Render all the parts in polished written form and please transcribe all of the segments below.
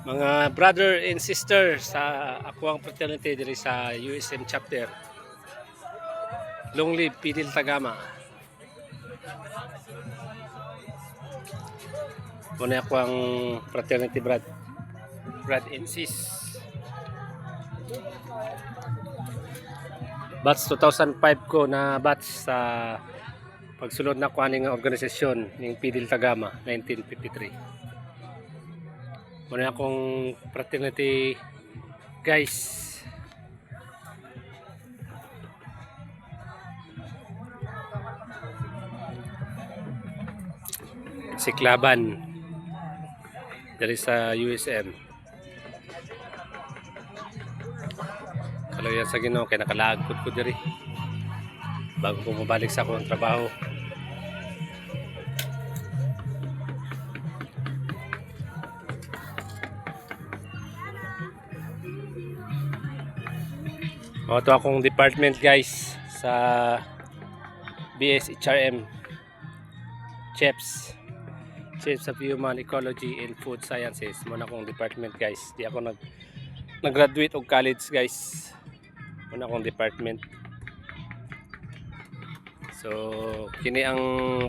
Mga brother and sister sa Akuang Fraternity diri sa USM chapter Long Live Pidil Tagama. Muna ako ang fraternity Brad and sis. Batch 2005 ko na batch sa pagsulod na ko aning organisasyon ning Pidil Tagama 1953. Muna akong fraternity guys. Siklaban dari sa USM. Kalau yan sa Ginoo kay nakalagod ko diri bago ko mabalik sa akong trabaho. Ito akong department guys sa BS HRM Chiefs of Human Ecology and Food Sciences. Muna akong department guys. Di ako nag-graduate og college guys. Muna akong department. So kini ang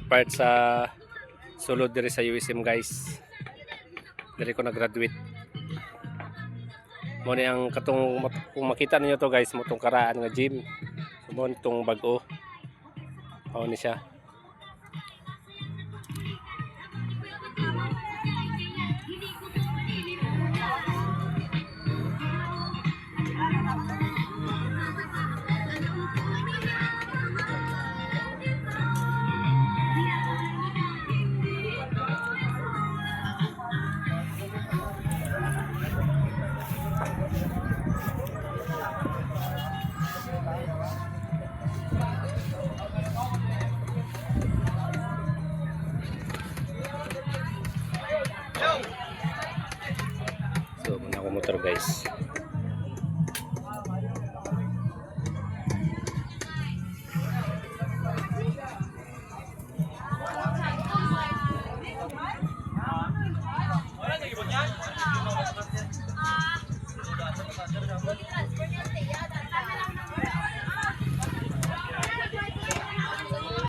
part sa sulod diri sa USM guys. Diri ko nag-graduate. Mo ni ang katong kung makita niyo to guys, mo tong karaan nga gym. So mo tong bag-o. Mao ni siya. So, muna ako motor guys.